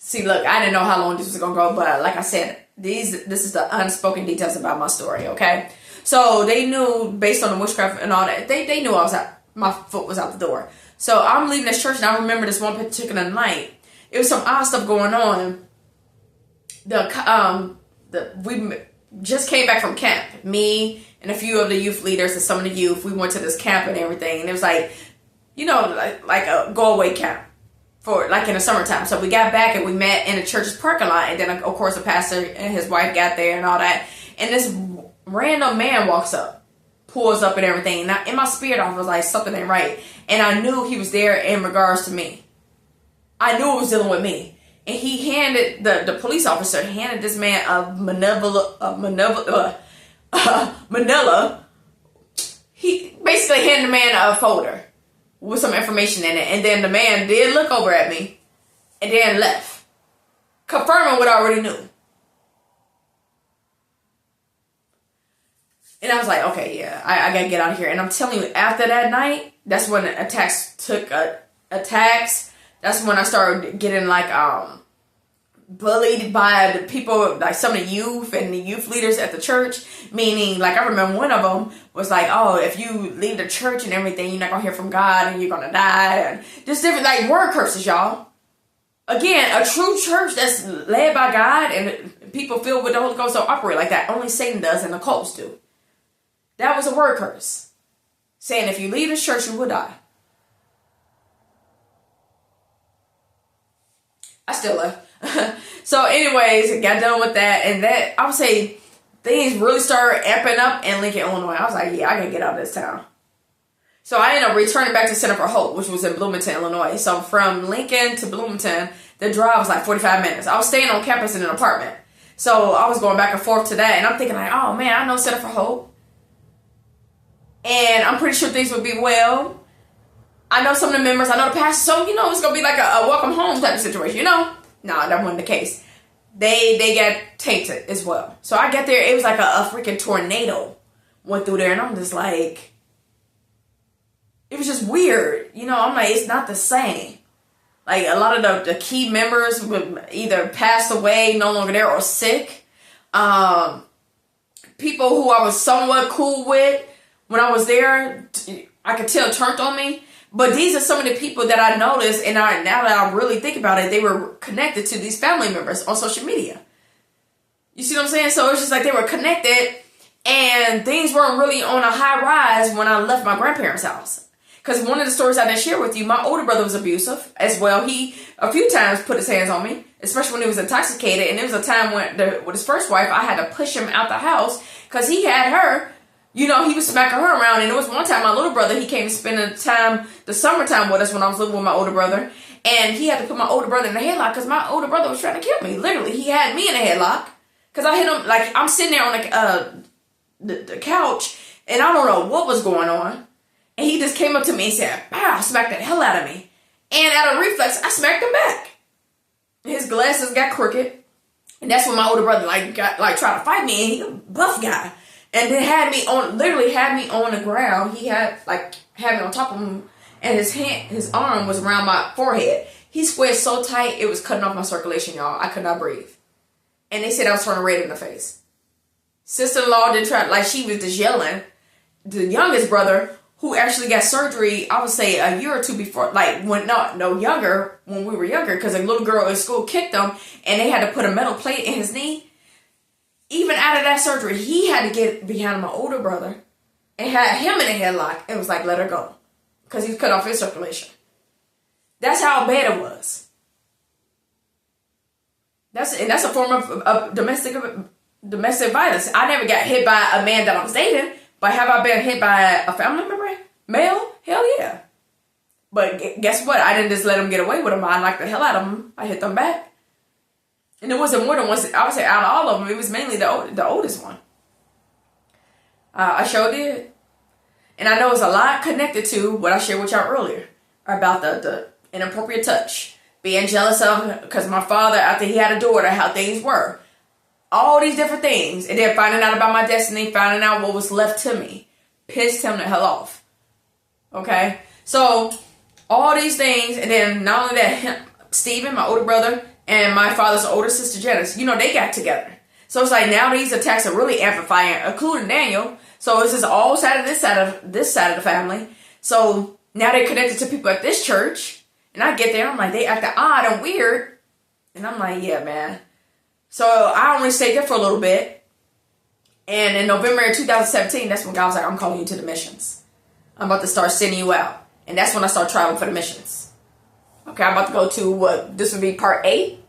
See, look, I didn't know how long this was going to go, but like I said, this is the unspoken details about my story, okay? So they knew, based on the witchcraft and all that, they knew my foot was out the door. So I'm leaving this church, and I remember this one particular night. It was some odd stuff going on. We just came back from camp. Me and a few of the youth leaders and some of the youth, we went to this camp and everything. And it was like, like a go-away camp for like in the summertime. So we got back and we met in the church's parking lot. And then, of course, the pastor and his wife got there and all that. And this random man walks up, pulls up and everything. Now, in my spirit, I was like, something ain't right. And I knew he was there in regards to me. I knew it was dealing with me. And he handed, the police officer handed this man a manila. He basically handed the man a folder with some information in it. And then the man did look over at me and then left, confirming what I already knew. And I was like, okay, yeah, I gotta get out of here. And I'm telling you, after that night, that's when the attacks took attacks. That's when I started getting like bullied by the people, like some of the youth and the youth leaders at the church. Meaning, like I remember one of them was like, "Oh, if you leave the church and everything, you're not gonna hear from God and you're gonna die." And just different like word curses, y'all. Again, a true church that's led by God and people filled with the Holy Ghost don't operate like that. Only Satan does and the cults do. That was a word curse, saying if you leave the church, you will die. I still left. So anyways, got done with that. And that, I would say, things really started amping up in Lincoln, Illinois. I was like, yeah, I gotta get out of this town. So I ended up returning back to Center for Hope, which was in Bloomington, Illinois. So from Lincoln to Bloomington, the drive was like 45 minutes. I was staying on campus in an apartment. So I was going back and forth to that. And I'm thinking like, oh man, I know Center for Hope. And I'm pretty sure things would be well. I know some of the members, I know the pastor, so, it's going to be like a welcome home type of situation, No, that wasn't the case. They got tainted as well. So I got there, it was like a freaking tornado went through there, and I'm just like, it was just weird. I'm like, it's not the same. Like, a lot of the key members would either passed away, no longer there, or sick. People who I was somewhat cool with when I was there, I could tell turned on me. But these are some of the people that I noticed, and now that I really think about it, they were connected to these family members on social media. You see what I'm saying? So it's just like they were connected, and things weren't really on a high rise when I left my grandparents' house. Because one of the stories I didn't share with you, my older brother was abusive as well. He, a few times, put his hands on me, especially when he was intoxicated. And there was a time when, with his first wife, I had to push him out the house because he had her. He was smacking her around. And there was one time my little brother, he came to spend the summertime with us when I was living with my older brother. And he had to put my older brother in a headlock because my older brother was trying to kill me. Literally, he had me in a headlock because I hit him, like, I'm sitting there on the couch, and I don't know what was going on. And he just came up to me and said, "Pow," smacked the hell out of me. And out of reflex, I smacked him back. His glasses got crooked. And that's when my older brother, tried to fight me. And he's a buff guy. And then had me on the ground. He had me on top of him, and his arm was around my forehead. He squished so tight, it was cutting off my circulation, y'all. I could not breathe. And they said I was turning red in the face. Sister-in-law did try, she was just yelling. The youngest brother, who actually got surgery, I would say a year or two before, when we were younger, because a little girl in school kicked him, and they had to put a metal plate in his knee. Even out of that surgery, he had to get behind my older brother and had him in a headlock and was like, let her go. Because he cut off his circulation. That's how bad it was. That's a form of domestic violence. I never got hit by a man that I was dating, but have I been hit by a family member? Male? Hell yeah. But guess what? I didn't just let him get away with them. I knocked the hell out of them. I hit them back. And it wasn't more than once. I would say out of all of them, it was mainly the oldest one. I sure did. And I know it's a lot connected to what I shared with y'all earlier about the inappropriate touch. Being jealous of, because my father, after he had a daughter, how things were. All these different things. And then finding out about my destiny, finding out what was left to me. Pissed him the hell off. Okay? So, all these things, and then not only that, Steven, my older brother, and my father's older sister Janice. They got together. So it's like now these attacks are really amplifying, including Daniel. So it's just all side of this side of the family. So now they're connected to people at this church. And I get there, I'm like, they acting odd and weird. And I'm like, yeah, man. So I only stayed there for a little bit. And in November of 2017, that's when God was like, I'm calling you to the missions. I'm about to start sending you out. And that's when I start traveling for the missions. Okay, I'm about to go to this would be part 8.